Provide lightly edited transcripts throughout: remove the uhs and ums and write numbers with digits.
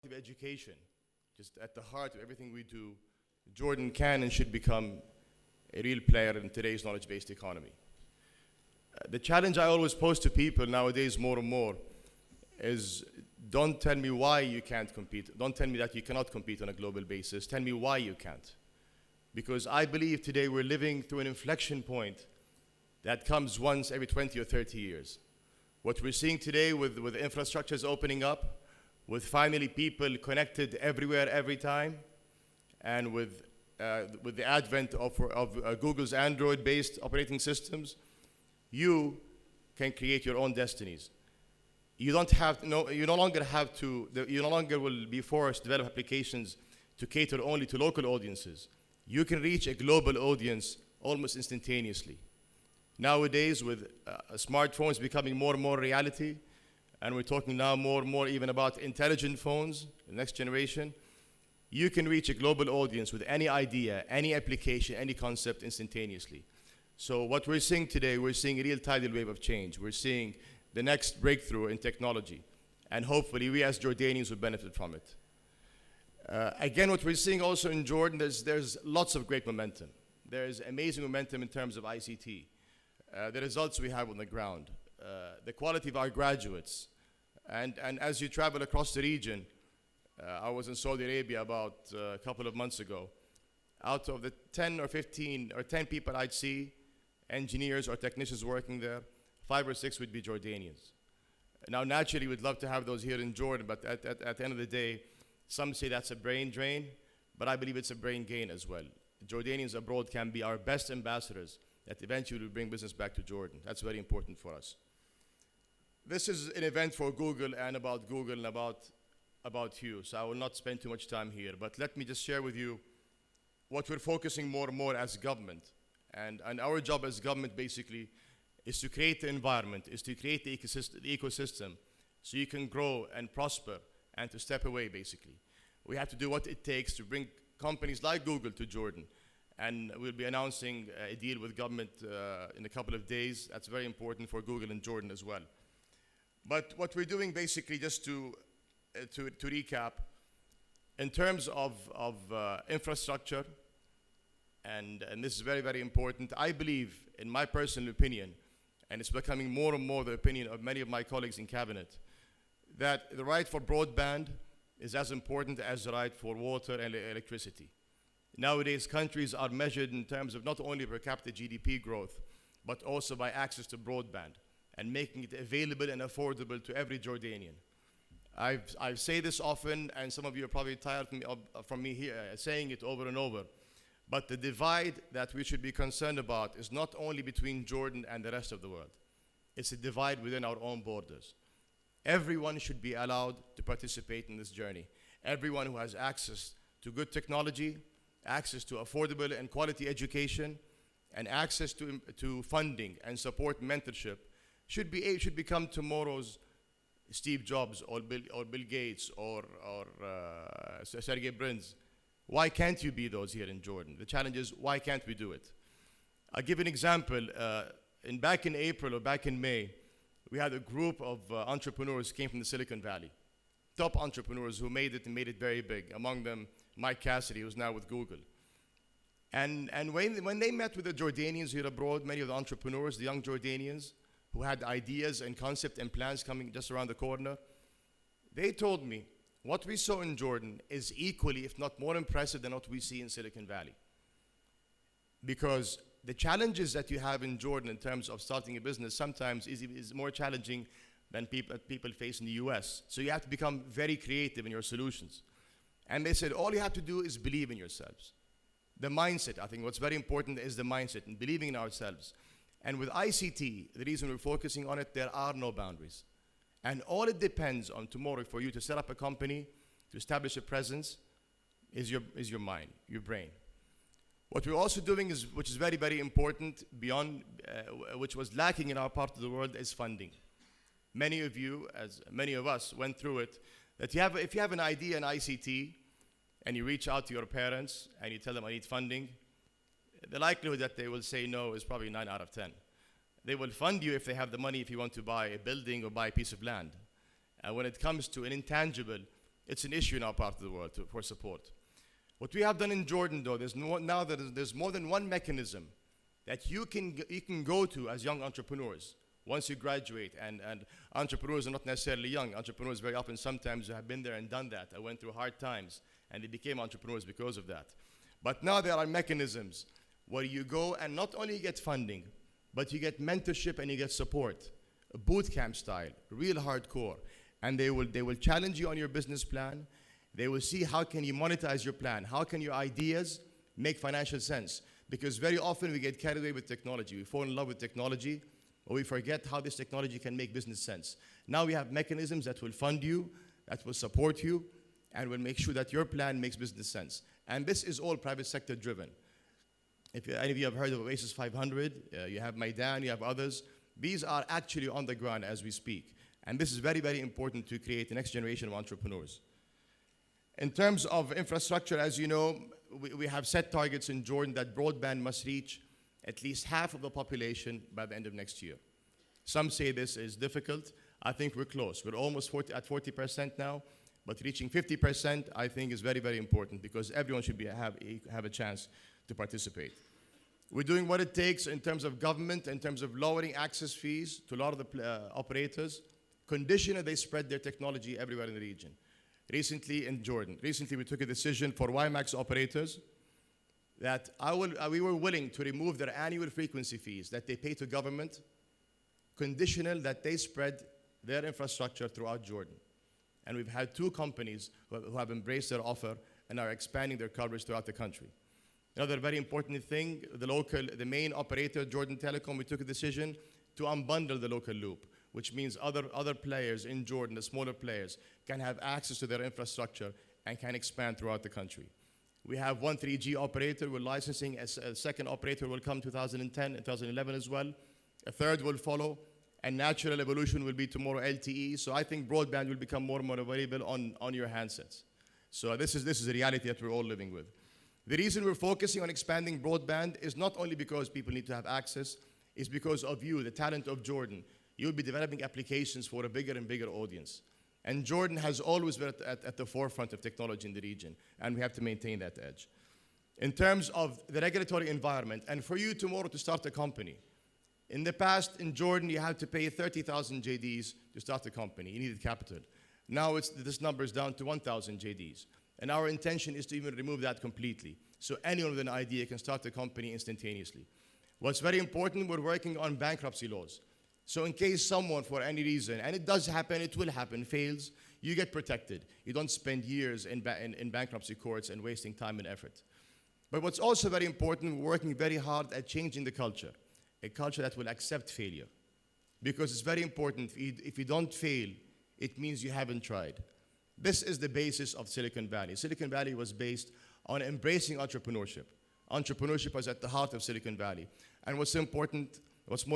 of education, just at the heart of everything we do, Jordan can and should become a real player in today's knowledge-based economy. The challenge I always pose to people nowadays more and more is, don't tell me why you can't compete. Don't tell me that you cannot compete on a global basis. Tell me why you can't. Because I believe today we're living through an inflection point that comes once every 20 or 30 years. What we're seeing today with infrastructures opening up, with finally people connected everywhere, every time, and with the advent of Google's Android-based operating systems, you can create your own destinies. You no longer will be forced to develop applications to cater only to local audiences. You can reach a global audience almost instantaneously. Nowadays, with smartphones becoming more and more reality, and we're talking now more and more even about intelligent phones, the next generation, you can reach a global audience with any idea, any application, any concept instantaneously. So what we're seeing today, we're seeing a real tidal wave of change. We're seeing the next breakthrough in technology, and hopefully we as Jordanians will benefit from it. Again, what we're seeing also in Jordan, there's lots of great momentum. There's amazing momentum in terms of ICT. The results we have on the ground, the quality of our graduates, and as you travel across the region, I was in Saudi Arabia about a couple of months ago. Out of the 10 or 15 or 10 people I'd see, engineers or technicians working there, 5 or 6 would be Jordanians. Now, naturally, we'd love to have those here in Jordan, but at the end of the day, some say that's a brain drain, but I believe it's a brain gain as well. Jordanians abroad can be our best ambassadors that eventually will bring business back to Jordan. That's very important for us. This is an event for Google and about about you, so I will not spend too much time here, but let me just share with you what we're focusing more and more as government. And our job as government basically is to create the environment, is to create the ecosystem so you can grow and prosper and to step away basically. We have to do what it takes to bring companies like Google to Jordan. And we'll be announcing a deal with government in a couple of days. That's very important for Google and Jordan as well. But what we're doing basically, just to recap, in terms of infrastructure, and this is very, very important, I believe, in my personal opinion, and it's becoming more and more the opinion of many of my colleagues in cabinet, that the right for broadband is as important as the right for water and electricity. Nowadays, countries are measured in terms of not only per capita GDP growth, but also by access to broadband and making it available and affordable to every Jordanian. I say this often, and some of you are probably tired from me here, saying it over and over, but the divide that we should be concerned about is not only between Jordan and the rest of the world. It's a divide within our own borders. Everyone should be allowed to participate in this journey. Everyone who has access to good technology, access to affordable and quality education, and access to funding and support mentorship should become tomorrow's Steve Jobs or Bill Gates or Sergey Brin. Why can't you be those here in Jordan? The challenge is, why can't we do it? I'll give an example. Back in April or back in May, we had a group of entrepreneurs came from the Silicon Valley, top entrepreneurs who made it and made it very big. Among them, Mike Cassidy, who's now with Google. And when they met with the Jordanians here abroad, many of the entrepreneurs, the young Jordanians, who had ideas and concept and plans coming just around the corner, they told me, what we saw in Jordan is equally, if not more impressive than what we see in Silicon Valley. Because the challenges that you have in Jordan in terms of starting a business sometimes is more challenging than people face in the US. So you have to become very creative in your solutions. And they said, all you have to do is believe in yourselves. The mindset, I think what's very important is the mindset and believing in ourselves. And with ICT, the reason we're focusing on it, there are no boundaries. And all it depends on tomorrow for you to set up a company, to establish a presence, is your mind, your brain. What we're also doing is, which is very, very important beyond, which was lacking in our part of the world, is funding. Many of you, as many of us, went through it, that if you have an idea in ICT, and you reach out to your parents, and you tell them, I need funding, the likelihood that they will say no is probably 9 out of 10. They will fund you if they have the money if you want to buy a building or buy a piece of land. And when it comes to an intangible, It's an issue in our part of the world for support. What we have done in Jordan, though, there's more than one mechanism that you can go to as young entrepreneurs once you graduate. And entrepreneurs are not necessarily young. Entrepreneurs very often sometimes have been there and done that. I went through hard times, and they became entrepreneurs because of that. But now there are mechanisms where you go and not only you get funding, but you get mentorship and you get support, boot camp style, real hardcore. And they will challenge you on your business plan. They will see how can you monetize your plan, how can your ideas make financial sense. Because very often we get carried away with technology. We fall in love with technology, or we forget how this technology can make business sense. Now we have mechanisms that will fund you, that will support you, and will make sure that your plan makes business sense. And this is all private sector driven. If any of you have heard of Oasis 500, you have Maidan, you have others. These are actually on the ground as we speak. And this is very, very important to create the next generation of entrepreneurs. In terms of infrastructure, as you know, we have set targets in Jordan that broadband must reach at least half of the population by the end of next year. Some say this is difficult. I think we're close. We're almost at 40% now, but reaching 50% I think is very, very important because everyone should have a chance to participate. We're doing what it takes in terms of government, in terms of lowering access fees to a lot of the operators, conditional they spread their technology everywhere in the region. Recently in Jordan, we took a decision for WiMAX operators that we were willing to remove their annual frequency fees that they pay to government, conditional that they spread their infrastructure throughout Jordan. And we've had 2 companies who have embraced their offer and are expanding their coverage throughout the country. Another very important thing, the main operator, Jordan Telecom, we took a decision to unbundle the local loop, which means other players in Jordan, the smaller players, can have access to their infrastructure and can expand throughout the country. We have one 3G operator we're licensing. A second operator will come 2010, 2011 as well. A third will follow. And natural evolution will be tomorrow LTE. So I think broadband will become more and more available on your handsets. So this is a reality that we're all living with. The reason we're focusing on expanding broadband is not only because people need to have access, it's because of you, the talent of Jordan. You'll be developing applications for a bigger and bigger audience. And Jordan has always been at the forefront of technology in the region, and we have to maintain that edge. In terms of the regulatory environment, and for you tomorrow to start a company, in the past in Jordan you had to pay 30,000 JDs to start a company. You needed capital. Now this number is down to 1,000 JDs. And our intention is to even remove that completely. So anyone with an idea can start a company instantaneously. What's very important, we're working on bankruptcy laws. So in case someone, for any reason, and it does happen, it will happen, fails, you get protected. You don't spend years in bankruptcy courts and wasting time and effort. But what's also very important, we're working very hard at changing the culture, a culture that will accept failure. Because it's very important, if you don't fail, it means you haven't tried. This is the basis of Silicon Valley. Silicon Valley was based on embracing entrepreneurship. Entrepreneurship was at the heart of Silicon Valley. And what's more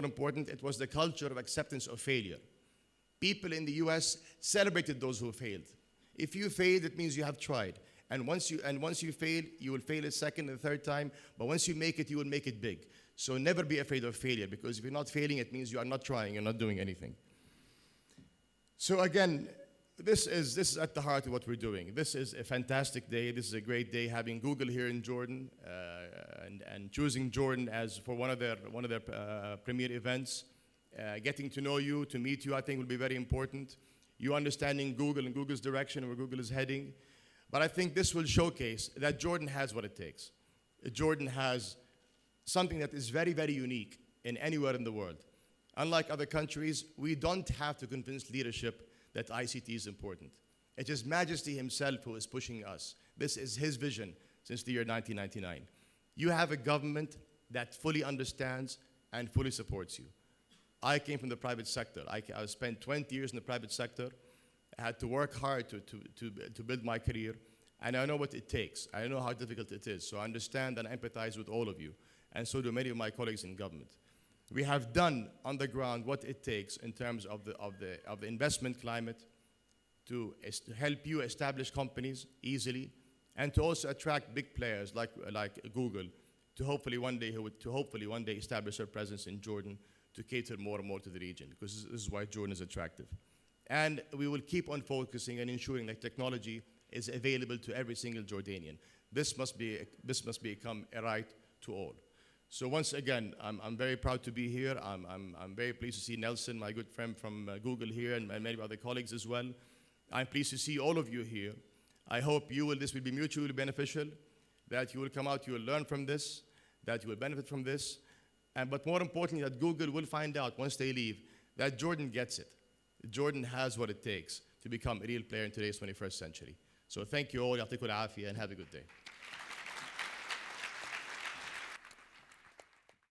important, it was the culture of acceptance of failure. People in the US celebrated those who failed. If you failed, it means you have tried. And once you fail, you will fail a second and third time, but once you make it, you will make it big. So never be afraid of failure, because if you're not failing, it means you are not trying, you're not doing anything. So again, this is at the heart of what we're doing. This is a fantastic day. This is a great day having Google here in Jordan and choosing Jordan as for one of their premier events. Getting to know you, to meet you, I think will be very important. You understanding Google and Google's direction and where Google is heading. But I think this will showcase that Jordan has what it takes. Jordan has something that is very, very unique in anywhere in the world. Unlike other countries, we don't have to convince leadership that ICT is important. It is Majesty himself who is pushing us. This is his vision since the year 1999. You have a government that fully understands and fully supports you. I came from the private sector. I spent 20 years in the private sector. I had to work hard to build my career, and I know what it takes. I know how difficult it is, so I understand and empathize with all of you, and so do many of my colleagues in government. We have done on the ground what it takes in terms of the investment climate to help you establish companies easily, and to also attract big players like Google to hopefully one day establish their presence in Jordan to cater more and more to the region, because this is why Jordan is attractive. And we will keep on focusing and ensuring that technology is available to every single Jordanian. This must become a right to all. So once again, I'm very proud to be here. I'm very pleased to see Nelson, my good friend from Google here, and many other colleagues as well. I'm pleased to see all of you here. I hope this will be mutually beneficial, that you will come out, you will learn from this, that you will benefit from this, but more importantly, that Google will find out once they leave that Jordan gets it. Jordan has what it takes to become a real player in today's 21st century. So thank you all, ya'atikum al-afiyah, and have a good day.